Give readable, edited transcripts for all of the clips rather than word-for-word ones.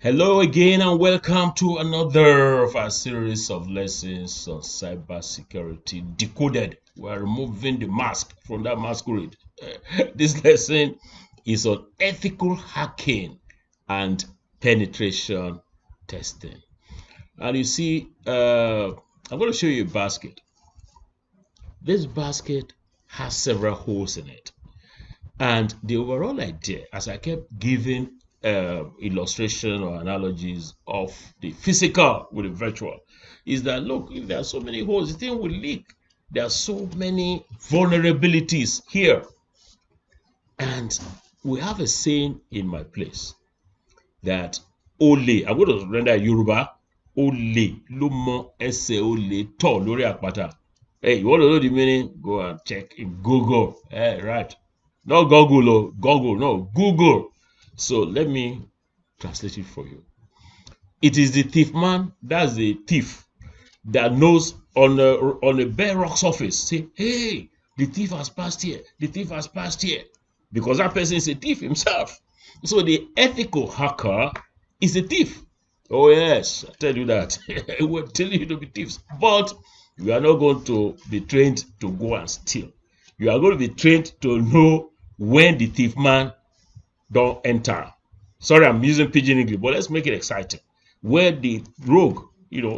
Hello again and welcome to another of our series of lessons on cybersecurity decoded. We are removing the mask from that masquerade. This lesson is on ethical hacking and penetration testing. And you see, I'm going to show you a basket. This basket has several holes in it. And the overall idea, as I kept giving illustration or analogies of the physical with the virtual, is that look, if there are so many holes, the thing will leak. There are so many vulnerabilities here. And we have a saying in my place that Ole, I'm going to render Yoruba, Ole, Lumo, Ese Ole, To, Lori Akpata. Hey, you want to know the meaning? Go and check in Google. Right. Not Google, Google, no, Google. So let me translate it for you. It is the thief man, that's the thief, that knows on a bare rock surface, say, hey, the thief has passed here, the thief has passed here. Because that person is a thief himself. So the ethical hacker is a thief. Oh yes, I tell you that. We're telling you to be thieves. But you are not going to be trained to go and steal. You are going to be trained to know when the thief man don't enter. Sorry, I'm using pidgin English, but let's make it exciting. Where the rogue,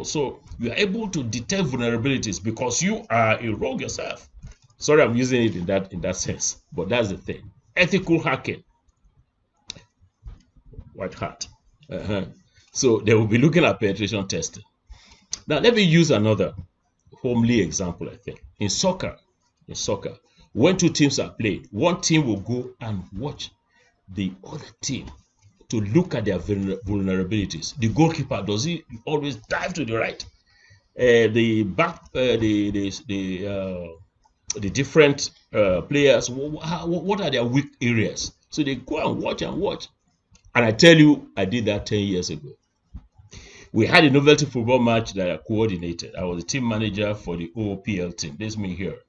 so you are able to detect vulnerabilities because you are a rogue yourself. Sorry, I'm using it in that sense, but that's the thing. Ethical hacking. White hat. So they will be looking at penetration testing. Now let me use another homely example. I think in soccer, when two teams are playing, one team will go and watch the other team to look at their vulnerabilities. The goalkeeper, does he always dive to the right? The different players, what are their weak areas? So they go and watch. And I tell you, I did that 10 years ago. We had a novelty football match that I coordinated. I was the team manager for the OPL team. This is me here.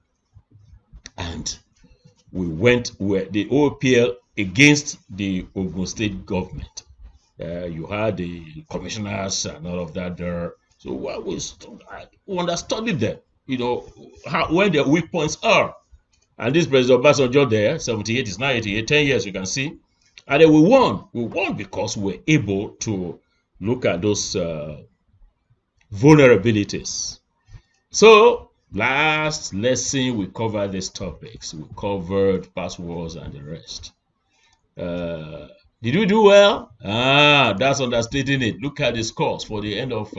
And we went with the OPL against the Ogun State government. You had the commissioners and all of that there. So we understudied them, where their weak points are. And this President Obasanjo there, 78 is now 88, 10 years you can see. And then we won. We won because we were able to look at those vulnerabilities. So last lesson we covered these topics. We covered passwords and the rest. Did we do well? That's understating it. Look at the scores for the end of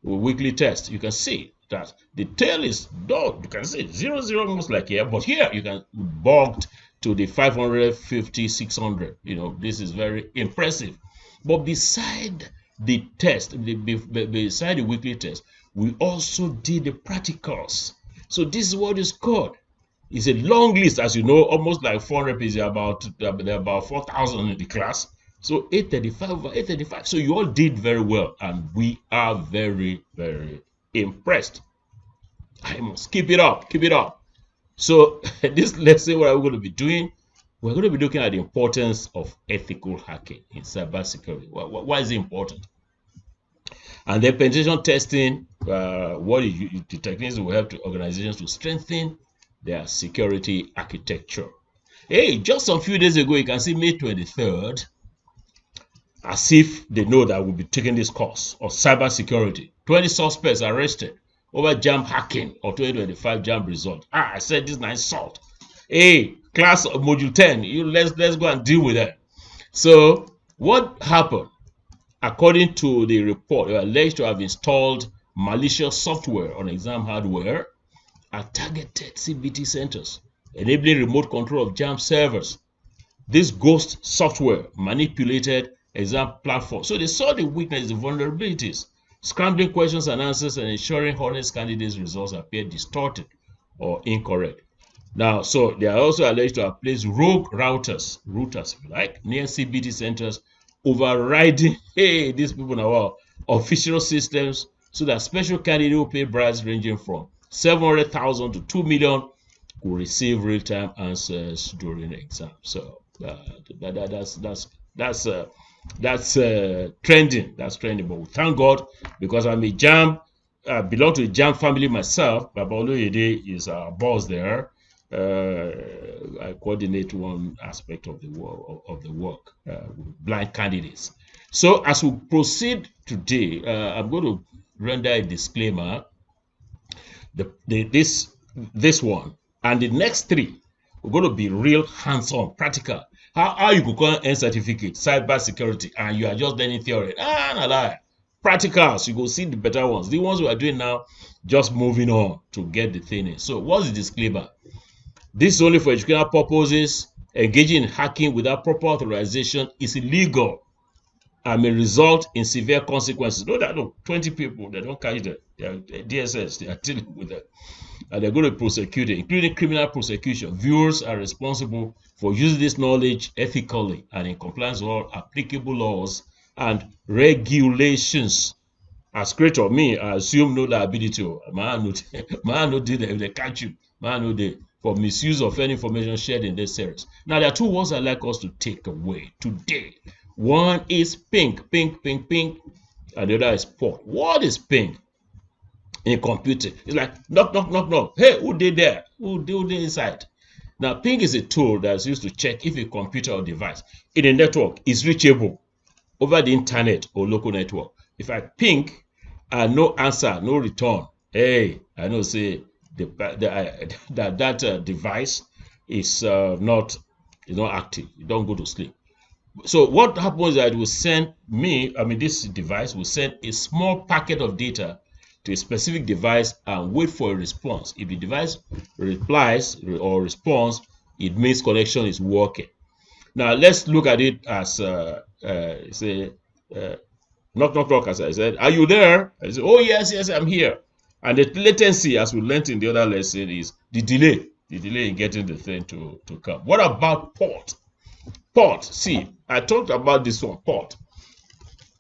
weekly test. You can see that the tail is done. You can see 0-0 almost like here, but here you can bugged to the 550, 600. This is very impressive. But beside the test, beside the weekly test, we also did the practicals. So this is what is scored. It's a long list, as you know, almost like 400 pages, about 4,000 in the class. So 835 over 835. So you all did very well, and we are very, very impressed. I must keep it up. So this lesson, what are we going to be doing? We're going to be looking at the importance of ethical hacking in cybersecurity. Why is it important? And then penetration testing, what is the techniques will help organizations to strengthen their security architecture. Hey, just a few days ago, you can see May 23rd, as if they know that we'll be taking this course of cybersecurity. 20 suspects arrested over JAMB hacking or 2025 JAMB result. I said this nice salt. Hey, class of module 10, let's go and deal with that. So what happened? According to the report, they are alleged to have installed malicious software on exam hardware at targeted CBT centers, enabling remote control of JAMB servers. This ghost software manipulated exam platforms. So they saw the weakness, the vulnerabilities, scrambling questions and answers, and ensuring honest candidates' results appear distorted or incorrect. Now, so they are also alleged to have placed rogue routers if you like, near CBT centers, overriding, these people now official systems, so that special candidates who pay bribes ranging from 700,000 to 2 million will receive real-time answers during the exam. So that's That's trending. That's trending. But we thank God because I'm a JAM. I belong to a JAM family myself. Baba Oloyede is our boss there. I coordinate one aspect of the work with blind candidates. So as we proceed today, I'm going to render a disclaimer. This one and the next three, we're going to be real hands-on, practical. How you could call N certificate, cyber security, and you are just learning theory. No lie. Practicals, you go see the better ones. The ones we are doing now, just moving on to get the thing in. So what's the disclaimer? This is only for educational purposes. Engaging in hacking without proper authorization is illegal and may result in severe consequences. No, that look, 20 people, they don't catch them. They are DSS, they are dealing with them. And they're going to be prosecuted, including criminal prosecution. Viewers are responsible for using this knowledge ethically and in compliance with all applicable laws and regulations. As creator, me, I assume no liability. Man, no deal if they catch you. Man, no deal for misuse of any information shared in this series. Now, there are two words I'd like us to take away today. One is ping, ping, ping, ping, and the other is port. What is ping in computing? It's like knock, knock, knock, knock. Hey, who did there? Who did inside? Now, ping is a tool that's used to check if a computer or device in a network is reachable over the internet or local network. If I ping and no answer, no return, hey, I know say that device is not active. You don't go to sleep. So what happens is that it will send this device will send a small packet of data to a specific device and wait for a response. If the device replies or responds, it means connection is working. Now let's look at it as knock, knock, knock, as I said. Are you there? I say, oh yes, I'm here. And the latency, as we learned in the other lesson, is the delay in getting the thing to come. What about port? Port, see, I talked about this one, port.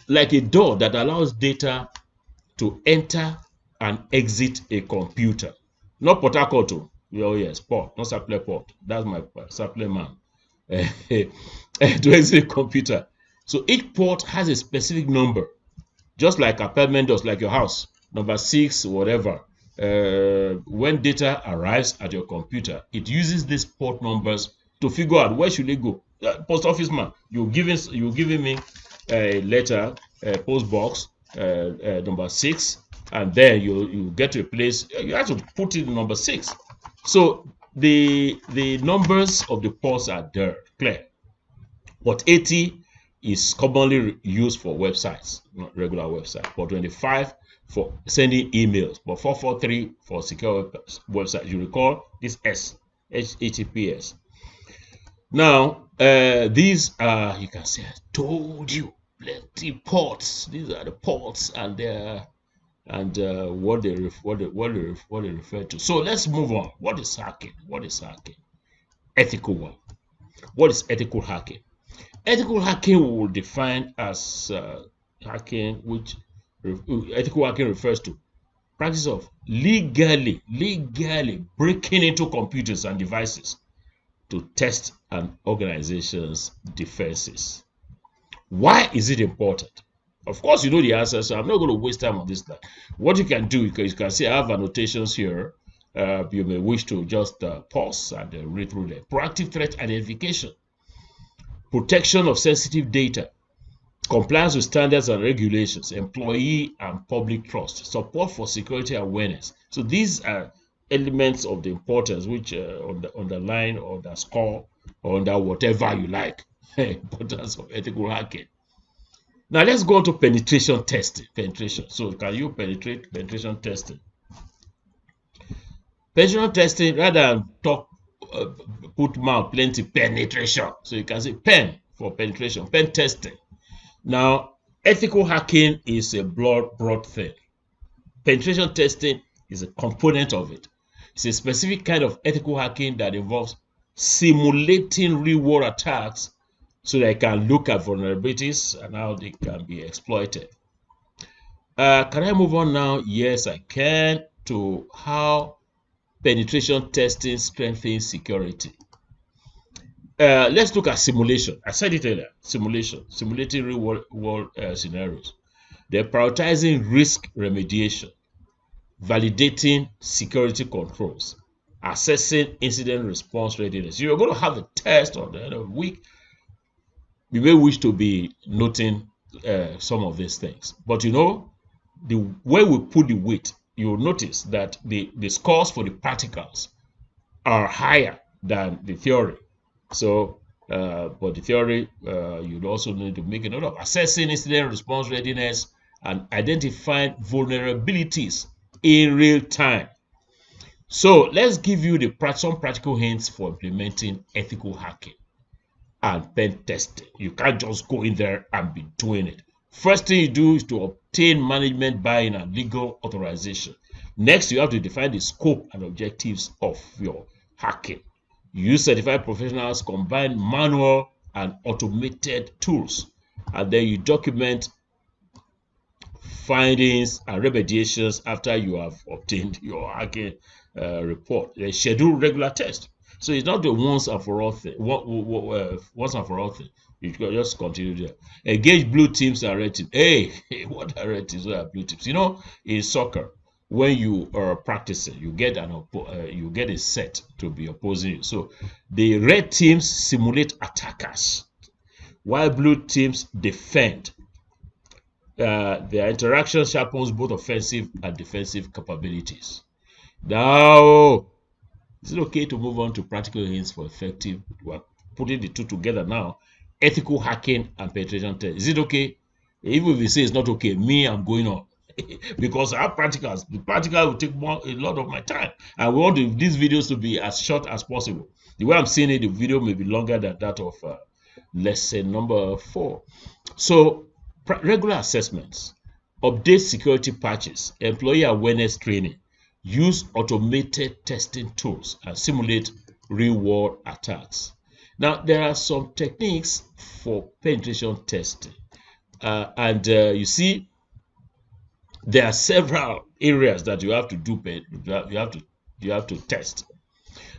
Like a door that allows data to enter and exit a computer. Not Port Harcourt. Oh yes, port, not supply port. That's my supply man. To exit a computer. So each port has a specific number, just like apartment does, like your house, number 6, whatever. When data arrives at your computer, it uses these port numbers to figure out where should it go. Post office man, you're giving me a letter, post box number 6, and then you get to a place. You have to put in number 6. So the numbers of the ports are there, clear. Port 80 is commonly used for websites, not regular websites. Port 25 for sending emails, but 443 for secure websites. You recall this HTTPS. Now, these are, you can say, I told you, plenty ports. These are the ports and what they refer to. So let's move on. What is hacking? What is hacking? Ethical one. What is ethical hacking? Ethical hacking we will define as hacking, which ethical hacking refers to practice of legally breaking into computers and devices to test an organization's defenses. Why is it important? Of course, you know the answer, so I'm not going to waste time on this. What you can do, you can see I have annotations here. You may wish to just pause and read through them. Proactive threat identification, protection of sensitive data, compliance with standards and regulations, employee and public trust, support for security awareness. So these are elements of the importance which underline or underscore or under whatever you like importance of ethical hacking. Now let's go on to penetration testing. Penetration. So can you penetrate? Penetration testing. Penetration testing, rather than talk put mouth plenty penetration. So you can say pen for penetration, pen testing. Now ethical hacking is a broad thing. Penetration testing is a component of it. It's a specific kind of ethical hacking that involves simulating real-world attacks so that it can look at vulnerabilities and how they can be exploited. Can I move on now? Yes, I can, to how penetration testing strengthens security. Let's look at simulation. I said it earlier. Simulating real world scenarios. They're prioritizing risk remediation, validating security controls, assessing incident response readiness. You're going to have a test on the end of the week. You may wish to be noting some of these things, but the way we put the weight, you'll notice that the scores for the practicals are higher than the theory. So, but the theory, you'd also need to make a note of assessing incident response readiness and identifying vulnerabilities in real time. So, let's give you some practical hints for implementing ethical hacking and pen testing. You can't just go in there and be doing it. First thing you do is to obtain management buy-in and legal authorization. Next, you have to define the scope and objectives of your hacking. You use certified professionals, combine manual and automated tools, and then you document findings and remediations after you have obtained your hacking report. They schedule regular tests. So it's not the once and for all thing. Once and for all thing. You can just continue there. Engage blue teams and red teams. Hey, what are red teams? What are blue teams? In soccer, when you are practicing, you get a set to be opposing you. So the red teams simulate attackers, while blue teams defend. Their interaction sharpens both offensive and defensive capabilities. Now, is it okay to move on to practical hints for effective? We're putting the two together now. Ethical hacking and penetration test. Is it okay? Even if you say it's not okay, I'm going on. Because I have practicals. The practical will take a lot of my time. And we want these videos to be as short as possible. The way I'm seeing it, the video may be longer than that of lesson number 4. So, regular assessments, update security patches, employee awareness training, use automated testing tools, and simulate real-world attacks. Now, there are some techniques for penetration testing, and you see, there are several areas that you have to do. You have to test.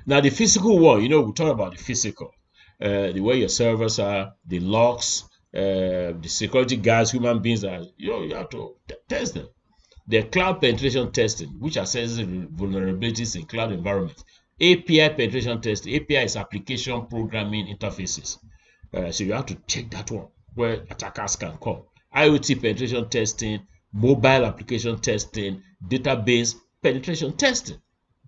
Now, the physical one, we talk about the physical, the way your servers are, the logs, the security guards, human beings are. You have to test them. The cloud penetration testing, which assesses vulnerabilities in cloud environments. API penetration testing. API is application programming interfaces. So you have to check that one where attackers can come. IoT penetration testing, mobile application testing, database penetration testing,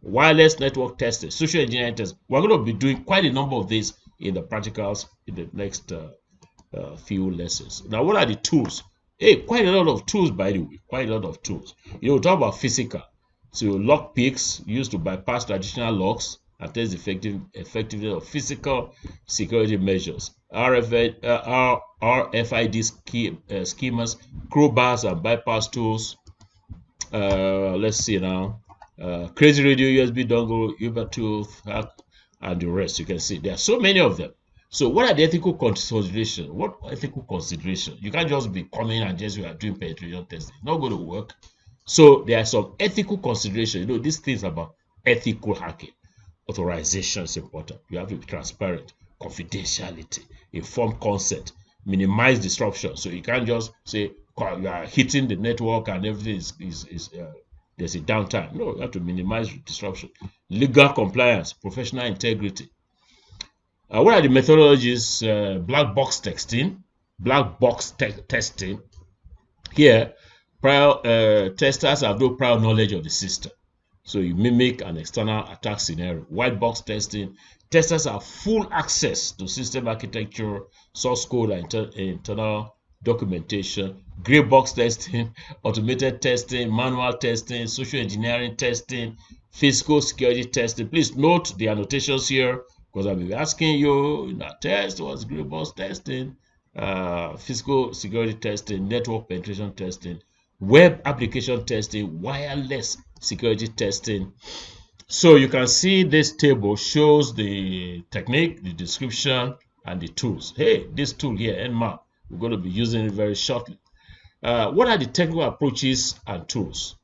wireless network testing, social engineering testing. We're going to be doing quite a number of these in the practicals in the next few lessons. Now, what are the tools? Hey, quite a lot of tools, by the way. Quite a lot of tools. We talk about physical. So lock picks used to bypass traditional locks and test the effectiveness of physical security measures. RFID schemas, crowbars and bypass tools. Let's see now. Crazy radio, USB dongle, Uber tooth, hack, and the rest. You can see there are so many of them. So what are the ethical considerations? What ethical consideration? You can't just be coming and just you are doing penetration testing. It's not going to work. So there are some ethical considerations. These things about ethical hacking. Authorization is important. You have to be transparent. Confidentiality, informed consent, minimize disruption. So you can't just say you are hitting the network and everything is there's a downtime. No, you have to minimize disruption. Legal compliance, professional integrity. What are the methodologies? Black box testing. Black box testing. Here, testers have no prior knowledge of the system. So you mimic an external attack scenario. White box testing. Testers have full access to system architecture, source code, and internal documentation. Gray box testing, automated testing, manual testing, social engineering testing, physical security testing. Please note the annotations here, because I'll be asking you in that test, what's gray box testing, physical security testing, network penetration testing, web application testing, wireless security testing. So you can see this table shows the technique, the description, and the tools. Hey, this tool here, Nmap, we're going to be using it very shortly. What are the technical approaches and tools?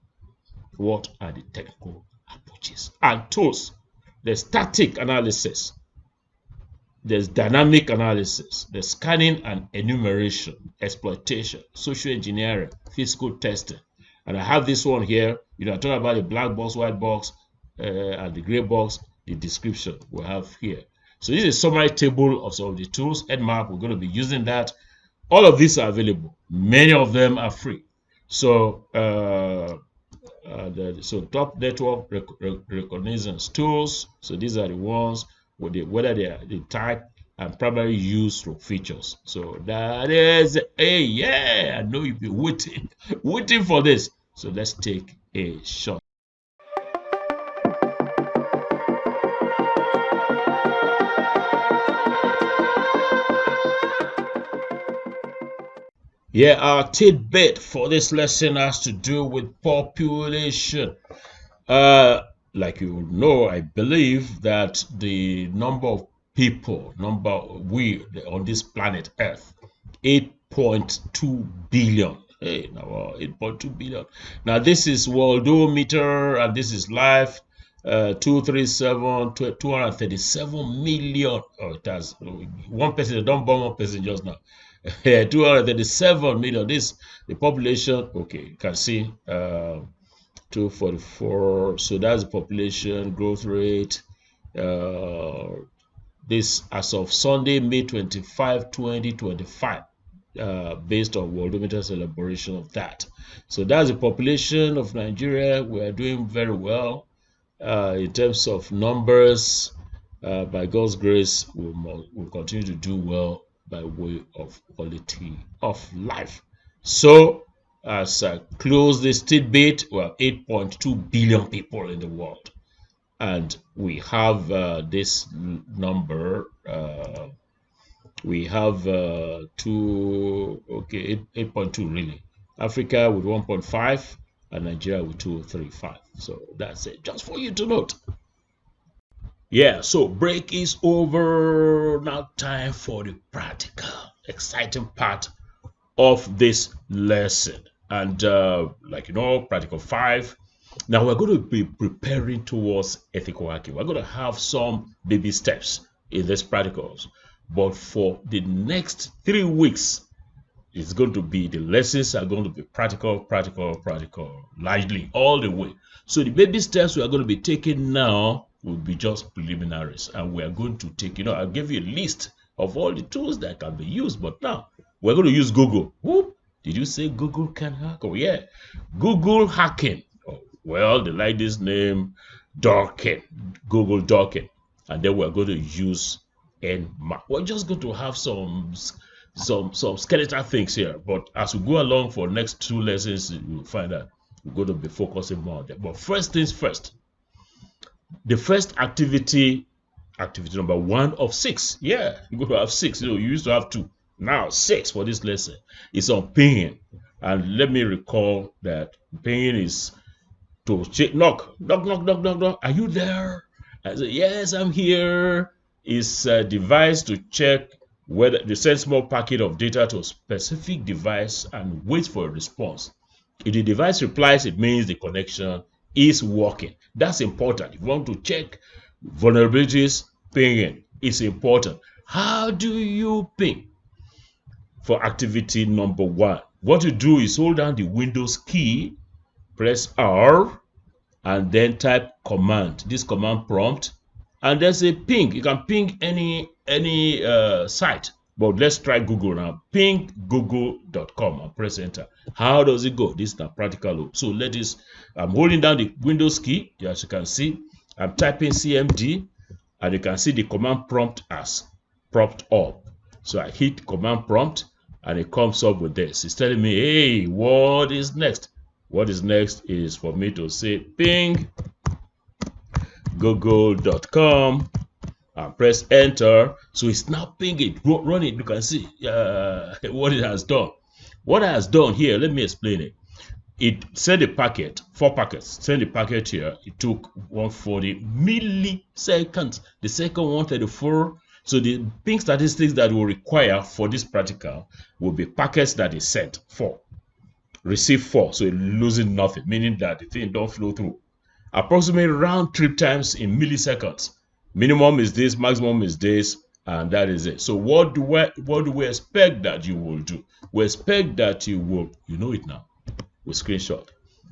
What are the technical approaches and tools? The static analysis. There's dynamic analysis, there's scanning and enumeration, exploitation, social engineering, physical testing. And I have this one here. I talk about the black box, white box, and the gray box, the description we have here. So this is a summary table of some of the tools. Nmap, we're going to be using that. All of these are available. Many of them are free. So top network reconnaissance tools. So these are the ones whether they are the type and primary use features. So that is I know you've been waiting for this. So let's take a shot. Yeah, our tidbit for this lesson has to do with population. Like you know, I believe that the number of people, on this planet Earth, 8.2 billion. Hey, now 8.2 billion. Now this is worldometer, and this is life. 237 million. Oh, it has one person. Don't bomb one person just now. 237 million. This the population. Okay, you can see 244. So that's the population growth rate. This as of Sunday, May 25, 2025. Based on worldometer's elaboration of that. So that's the population of Nigeria. We are doing very well in terms of numbers. By God's grace, we'll continue to do well by way of quality of life. So as I close this tidbit, we have 8.2 billion people in the world, and we have this number. We have 8.2 really. Africa with 1.5 and Nigeria with 235. So that's it, just for you to note. Yeah, so break is over. Now time for the practical, exciting part of this lesson. And practical 5. Now we're going to be preparing towards ethical hacking. We're going to have some baby steps in these practicals. But for the next 3 weeks, it's going to be, the lessons are going to be practical, largely all the way. So the baby steps we are going to be taking now will be just preliminaries. And we are going to take, I'll give you a list of all the tools that can be used. But now we're going to use Google. Whoop. Did you say Google can hack? Oh, yeah. Google hacking. Oh, well, they like this name, Dorking. Google Dorking. And then we're going to use Nmap. We're just going to have some skeletal things here, but as we go along for next 2 lessons, you'll find that we're going to be focusing more on that. But first things first, the first activity number 1 of 6. Yeah, you're going to have 6. You used to have 2, now 6 for this lesson. It's on pinging, and let me recall that pinging is to knock. Are you there? I say, yes, I'm here. Is a device to check whether they send small packet of data to a specific device and wait for a response. If the device replies, it means the connection is working. That's important. If you want to check vulnerabilities, pinging is important. How do you ping? For activity number 1, what you do is hold down the Windows key, press R, and then type command. This command prompt. And there's a ping. You can ping any site, but let's try Google now. Ping google.com and press enter. How does it go? This is not practical. So I'm holding down the Windows key. As you can see, I'm typing CMD, and you can see the command prompt as propped up. So I hit command prompt, and it comes up with this. It's telling me, hey, what is next? What is next is for me to say ping google.com and press enter. So it's now pinging, run it. You can see what it has done. What it has done here, let me explain it. It sent a packet, 4 packets, sent a packet here. It took 140 milliseconds. The second 134. So the ping statistics that will require for this practical will be packets that is sent 4, receive 4. So it's losing nothing, meaning that the thing don't flow through. Approximately round trip times in milliseconds. Minimum is this, maximum is this, and that is it. So what do we expect that you will do? We expect that you will, you know it now, we screenshot.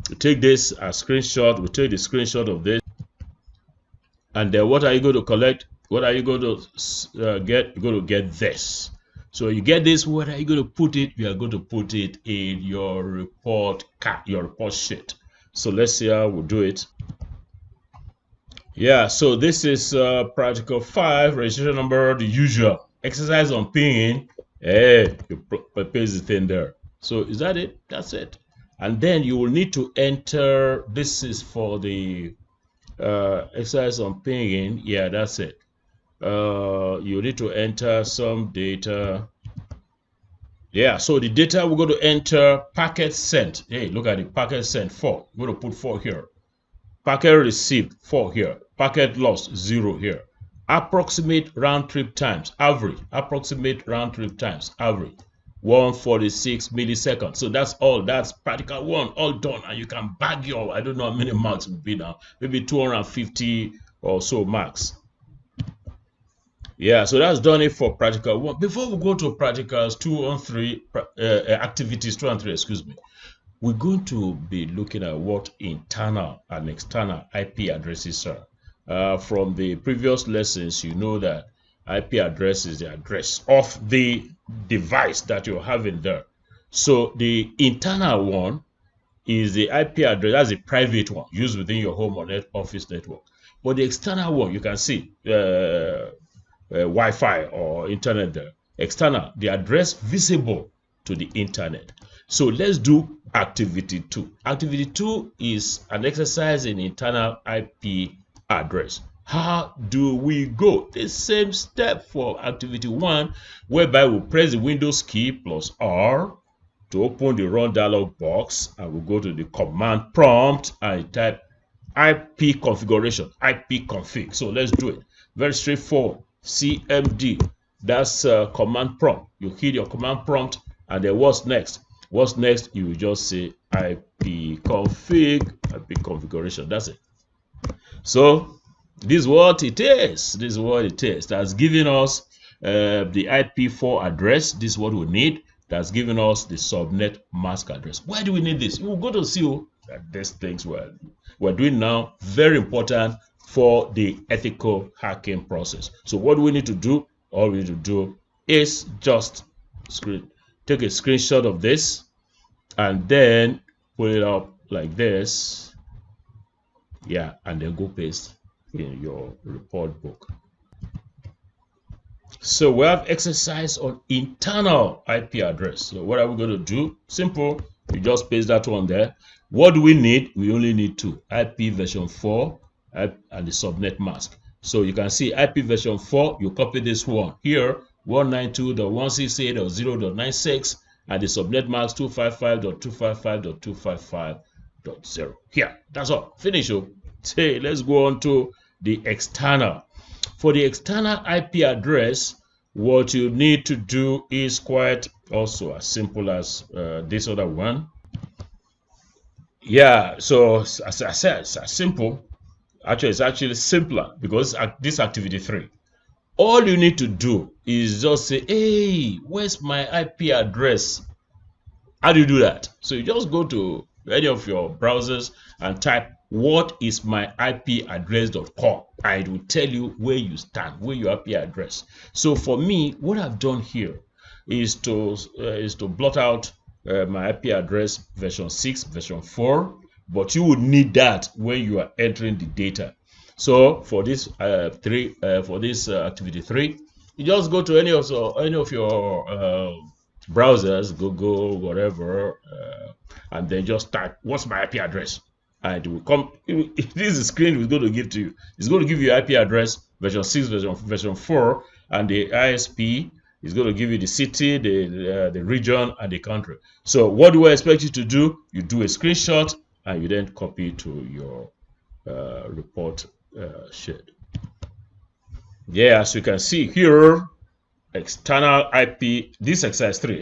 We take this as screenshot, we take the screenshot of this, and then what are you going to collect? What are you going to get? You're going to get this. So you get this, what are you going to put it? You are going to put it in your report sheet. So let's see how we'll do it. Yeah, so this is practical 5, registration number, the usual. Exercise on pinging. Hey, you paste the thing there. So is that it? That's it. And then you will need to enter, this is for the exercise on pinging. Yeah, that's it. You need to enter some data. Yeah, so the data we're going to enter, packet sent. Hey, look at it, packet sent 4. We're going to put 4 here. Packet received 4 here. Packet lost 0 here. Approximate round trip times average. Approximate round trip times average 146 milliseconds. So that's all. That's practical 1 all done, and you can bag your, I don't know how many marks will be now, maybe 250 or so marks. Yeah, so that's done it for practical 1. Before we go to practicals 2 and 3, activities 2 and 3, excuse me, we're going to be looking at what internal and external IP addresses are. From the previous lessons, you know that IP address is the address of the device that you're having there. So the internal one is the IP address, that's a private one used within your home or office network. But the external one, you can see Wi-Fi or internet there. External, the address visible to the internet. So let's do activity 2. Activity 2 is an exercise in internal IP address. How do we go? The same step for activity 1, whereby we press the Windows key plus R to open the run dialog box, and we'll go to the command prompt and type IP configuration, IP config. So let's do it. Very straightforward. CMD, that's command prompt. You hit your command prompt, and then what's next? What's next? You just say IP config, IP configuration. That's it. So this is what it is. This is what it is. That's giving us the IP4 address. This is what we need. That's giving us the subnet mask address. Why do we need this? We'll go to see that these things we're doing now, very important for the ethical hacking process. So what do we need to do? All we need to do is just take a screenshot of this and then put it up like this. Yeah, and then go paste in your report book. So we have exercise on internal IP address. So what are we going to do? Simple. You just paste that one there. What do we need? We only need 2. IP version 4 and the subnet mask. So you can see IP version 4. You copy this one here, 192.168.0.96, and the subnet mask 255.255.255.0. Here, that's all. Finish. Hey, let's go on to the external. For the external IP address, what you need to do is quite also as simple as this other one. Yeah, so as I said, it's as simple. Actually, it's actually simpler because this activity 3. All you need to do is just say, hey, where's my IP address? How do you do that? So you just go to any of your browsers and type what is my IP address.com, and it will tell you where you stand, where your IP address. So for me, what I've done here is to blot out my IP address version 6, version 4, but you would need that when you are entering the data. So for this activity 3, you just go to any of your browsers, Google, whatever, and then just type what's my IP address, and it will come. This is the screen it's going to give to you. It's going to give you IP address version 6, version 4, and the ISP is going to give you the city, the region, and the country. So what do I expect you to do? You do a screenshot and you then copy to your report sheet. Yeah, as you can see here, external IP. This exercise 3,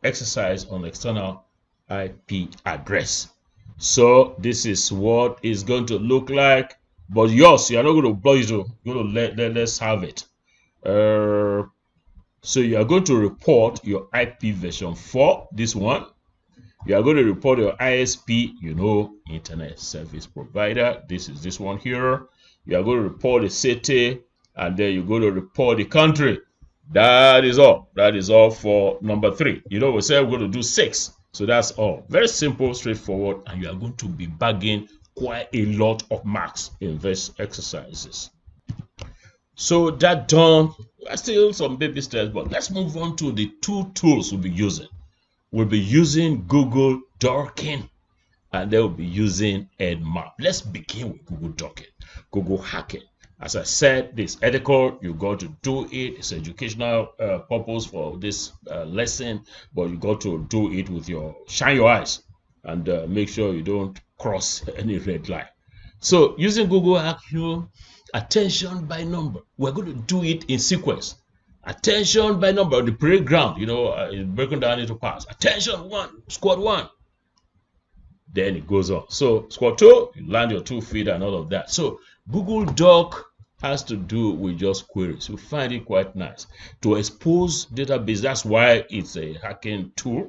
exercise on external IP address. So this is what it's going to look like. But yours, you are not going to blow it. You're going to let's have it. So you are going to report your IP version 4, this one. You are going to report your ISP, internet service provider. This is this one here. You are going to report the city, and then you're going to report the country. That is all. That is all for number 3. We said we're going to do 6. So that's all. Very simple, straightforward, and you are going to be bagging quite a lot of marks in these exercises. So that done, still some baby steps, but let's move on to the 2 tools we'll be using. We'll be using Google Docking, and then we'll be using Nmap. Let's begin with Google Docking, Google Hacking. As I said, this ethical, you got to do it. It's educational purpose for this lesson, but you got to do it with shine your eyes and make sure you don't cross any red line. So using Google Hacking, attention by number. We're going to do it in sequence. Attention by number on the parade ground, it's broken down into parts. Attention 1, squad 1. Then it goes on. So squad 2, you land your 2 feet and all of that. So Google Doc has to do with just queries. You find it quite nice to expose database. That's why it's a hacking tool,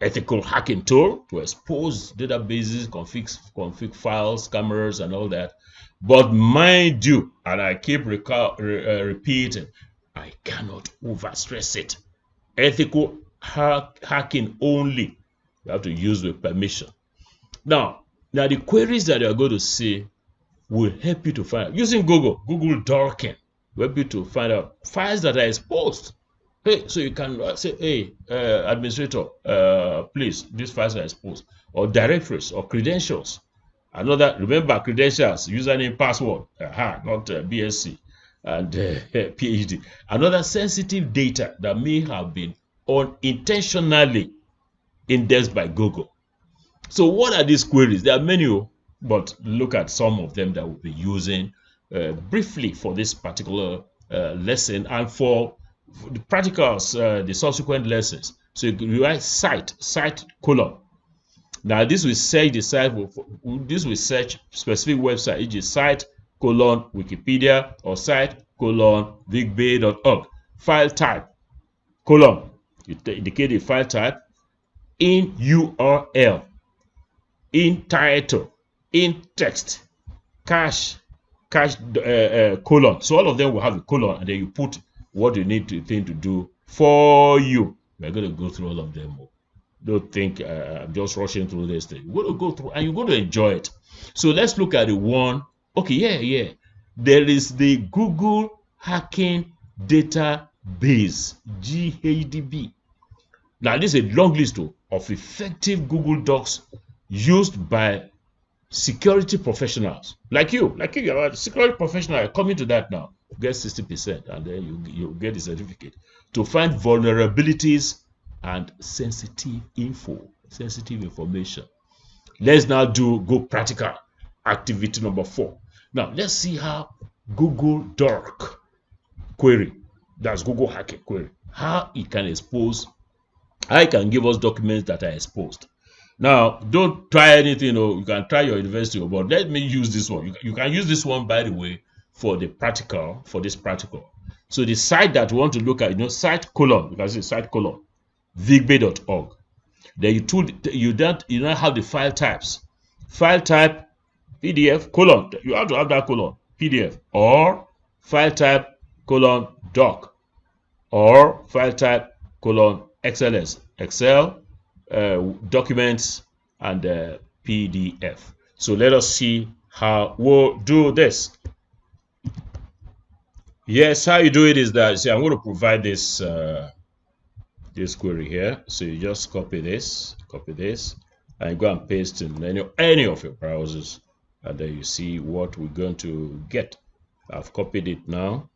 ethical hacking tool, to expose databases, config files, cameras, and all that. But mind you, and I keep repeating, I cannot overstress it. Ethical hacking only. You have to use with permission. Now the queries that you're going to see will help you to find out. Using Google Docking will help you to find out files that are exposed. Hey, so you can say, hey, administrator, please, these files are exposed. Or directories or credentials. Remember credentials, username, password, not BSc and PhD. Another sensitive data that may have been unintentionally indexed by Google. So what are these queries? There are many, but look at some of them that we'll be using briefly for this particular lesson and for the practicals, the subsequent lessons. So you write site colon. Now this will search the site. This will search specific website, e.g. site colon Wikipedia or site colon vigbay.org. File type colon. You indicate the file type in URL, in title, in text, cache colon. So all of them will have a colon, and then you put what you need to do for you. We're going to go through all of them. Don't think I'm just rushing through this thing. You're going to go through and you're going to enjoy it. So let's look at the one. Okay, yeah. There is the Google Hacking Database, GHDB. Now, this is a long list of effective Google Docs used by security professionals like you. You're a security professional. I'm coming to that now. Get 60%, and then you get the certificate to find vulnerabilities and sensitive information. Let's now go practical. Activity number 4. Now let's see how Google Doc query, that's Google Hacking query, how it can give us documents that are exposed. Now don't try anything. You can try your university, but let me use this one. You can use this one, by the way, for this practical. So the site that we want to look at, site colon, you can see site colon vigbay.org. Then you don't have the file types. File type PDF colon. You have to have that colon PDF, or file type colon doc, or file type colon XLS, Excel, documents, and PDF. So let us see how we'll do this. Yes, how you do it is that, see, I'm going to provide this this query here. So you just copy this, and go and paste in any of your browsers, and then you see what we're going to get. I've copied it now.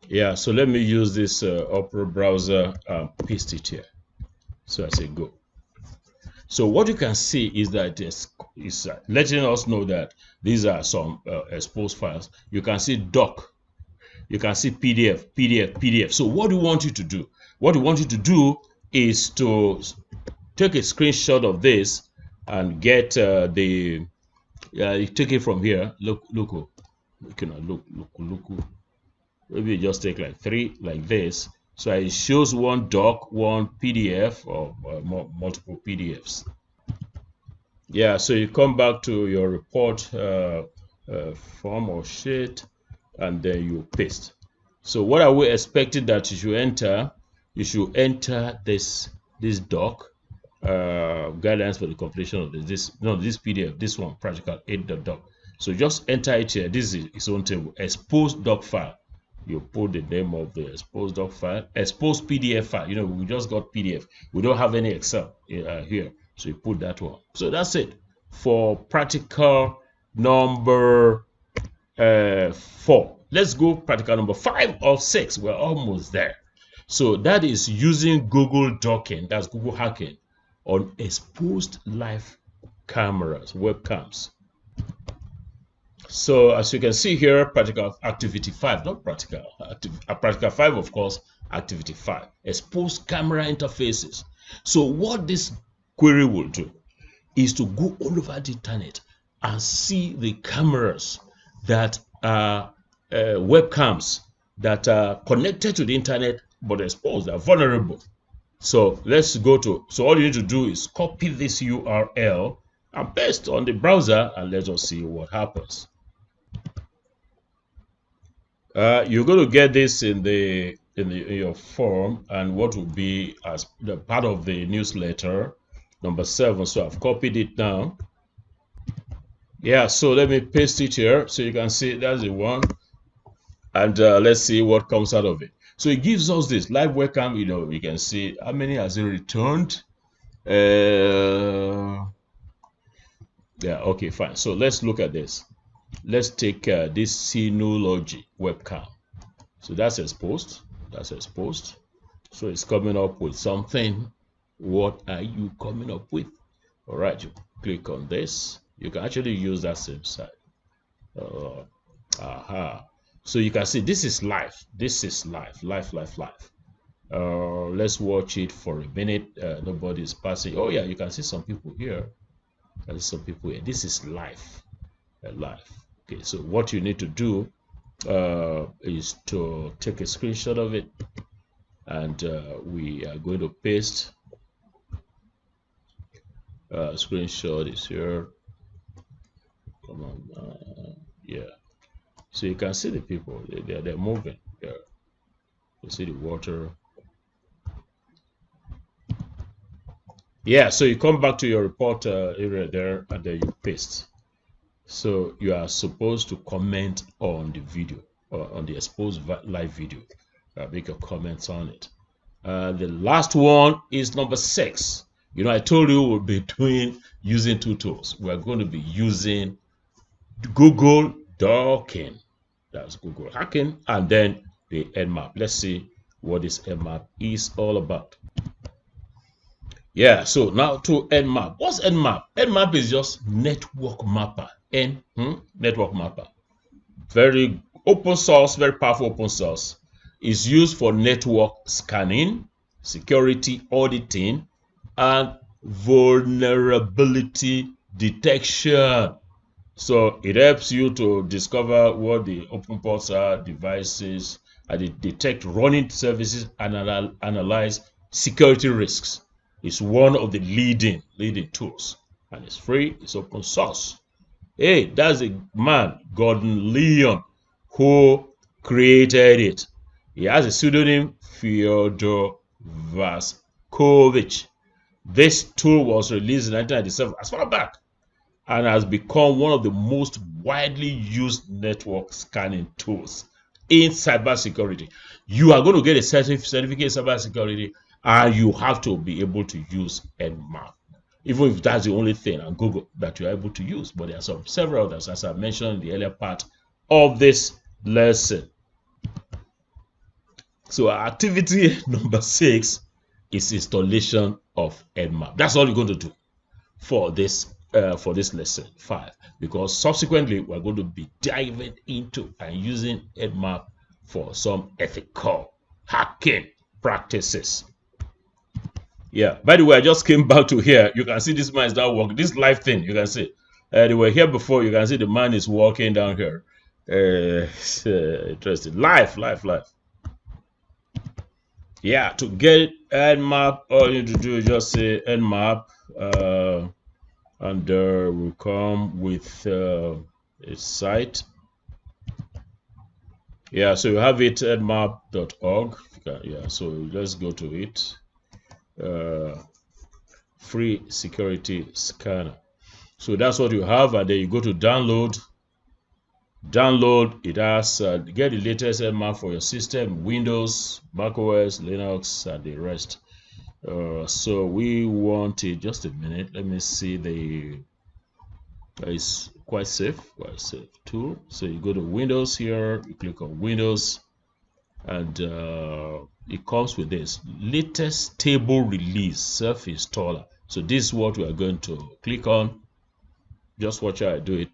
Yeah, so let me use this Opera browser and paste it here. So I say go. So what you can see is that it's letting us know that these are some exposed files. You can see doc, you can see PDF. So what do we want you to do? What we want you to do is to take a screenshot of this and get take it from here, local. You cannot look. Maybe you just take like 3 like this. So it shows one doc, one PDF, or multiple PDFs. Yeah, so you come back to your report form or sheet, and then you paste. So what are we expecting that you should enter? You should enter this doc, guidelines for the completion of this PDF, this one, practical 8.doc. So just enter it here. This is its own table. Expose doc file. You put the name of the expose doc file. Expose PDF file. You know, we just got PDF. We don't have any Excel here. So you put that one. So that's it for practical number 4. Let's go practical number 5 of 6. We're almost there. So that is using Google docking, that's Google hacking, on exposed live cameras, webcams. So as you can see here, practical activity 5, not practical, practical 5, of course, activity 5, exposed camera interfaces. So what this query will do is to go all over the internet and see the cameras that are webcams that are connected to the internet but exposed, are vulnerable. So let's go to, so all you need to do is copy this URL and paste on the browser, and let us see what happens. You're going to get this in your form, and what will be as the part of the newsletter number 7. So I've copied it now. Yeah, so let me paste it here so you can see that's the one, and let's see what comes out of it. So it gives us this live webcam. You know, we can see how many has it returned. Yeah, okay, fine. So let's look at this. Let's take this Synology webcam. So that's exposed. That's exposed. So it's coming up with something. What are you coming up with? All right, you click on this. You can actually use that same site. So you can see this is live. This is live. Let's watch it for a minute. Nobody's passing. Oh yeah, you can see some people here. There's some people here. This is live. Live. Okay, so what you need to do is to take a screenshot of it, and we are going to paste. Screenshot is here. Come on, yeah. So you can see the people. They're moving here. You see the water. Yeah. So you come back to your report area there, and then you paste. So you are supposed to comment on the video, or on the exposed live video. Make your comments on it. The last one is number 6. You know, I told you we'll be using 2 tools. We're going to be using Google docking, that's Google hacking, and then the Nmap. Let's see what this Nmap is all about. Yeah, so now to Nmap. What's Nmap? Nmap is just network mapper. Network mapper. Very open source, very powerful open source. Is used for network scanning, security auditing, and vulnerability detection. So it helps you to discover what the open ports are, devices, and it detect running services and analyze security risks. It's one of the leading tools, and it's free. It's open source. Hey, that's a man, Gordon Leon, who created it. He has a pseudonym, Fyodor Vaskovich. This tool was released in 1997, as far back, and has become one of the most widely used network scanning tools in cybersecurity. You are going to get a certificate in cybersecurity, and you have to be able to use Nmap, even if that's the only thing on Google that you're able to use. But there are several others, as I mentioned in the earlier part of this lesson. So activity number 6 is installation of Nmap. That's all you're going to do for this lesson 5, because subsequently we're going to be diving into and using Nmap for some ethical hacking practices. Yeah, by the way, I just came back to here. You can see this man is now walking. This live thing, you can see. They were here before. You can see the man is walking down here. It's, interesting. Life. Yeah, to get Nmap, all you need to do is just say Nmap, and will come with a site. Yeah, so you have it at nmap.org. Yeah, so let's go to it. Free security scanner. So that's what you have, and then you go to download. Download it has get the latest Nmap for your system: Windows, macOS, Linux, and the rest. So we want it. Just a minute. Let me see the. It's quite safe tool. So you go to Windows here. You click on Windows, and it comes with this latest stable release self-installer. So this is what we are going to click on. Just watch how I do it.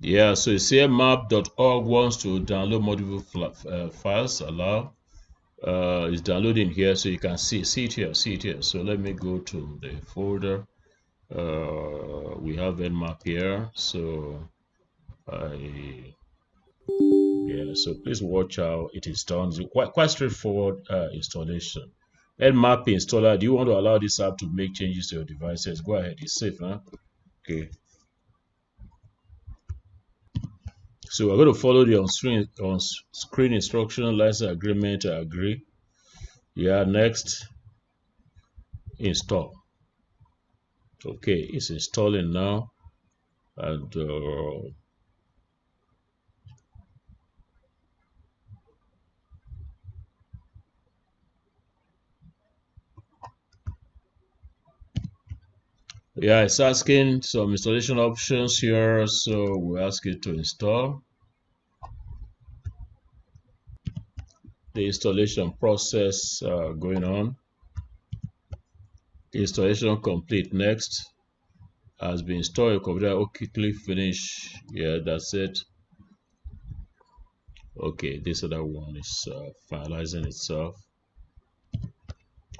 Yeah, so you see map.org wants to download multiple files. Allow. It's downloading here, so you can see it here. So let me go to the folder. We have Nmap here, so so please watch how it is done. It's quite straightforward installation. Nmap installer, do you want to allow this app to make changes to your devices? Go ahead, it's safe, huh? Okay. So we're going to follow the on-screen instruction, license agreement, I agree. Yeah, next, install. Okay, it's installing now, and yeah, it's asking some installation options here, so we ask it to install. The installation process going on. Installation complete. Next, has been installed your computer. Okay, click finish. Yeah, that's it. Okay, this other one is finalizing itself.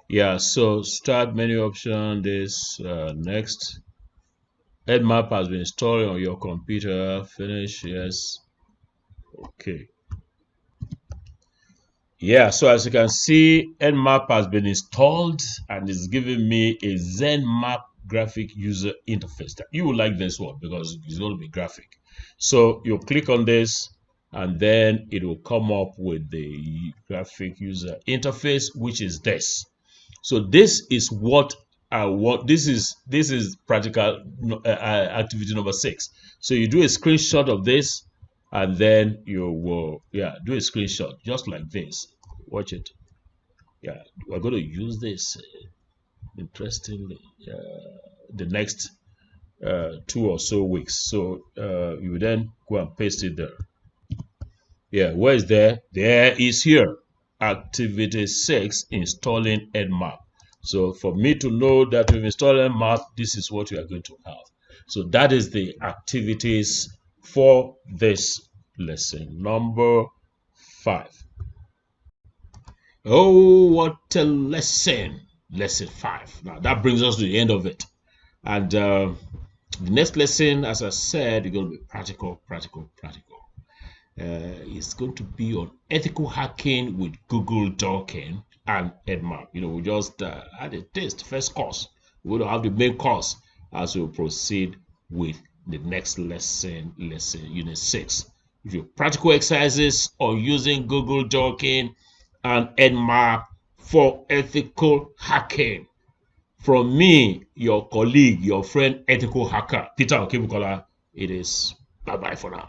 Yeah, so start menu option. This next. Nmap has been installed on your computer. Finish. Yes. Okay. Yeah, so as you can see, Nmap has been installed and is giving me a ZenMap graphic user interface. You will like this one because it's going to be graphic. So you click on this and then it will come up with the graphic user interface, which is this. So this is what I want. This is practical activity number 6. So you do a screenshot of this and then you will do a screenshot just like this. Watch it. Yeah, we're going to use this interestingly the next 2 or so weeks. So you then go and paste it there. Yeah, where is there? There is here. Activity 6, installing Nmap. So for me to know that we've installed Nmap, this is what we are going to have. So that is the activities for this lesson number 5. Oh, what a lesson! Lesson 5. Now that brings us to the end of it. And the next lesson, as I said, is going to be practical. It's going to be on ethical hacking with Google Docking and Nmap. We just had a taste, first course. We're going to have the main course as we proceed with the next lesson, unit 6. If you practical exercises on using Google Docking and Nmap for ethical hacking. From me, your colleague, your friend, ethical hacker, Peter Okebukola, it is bye-bye for now.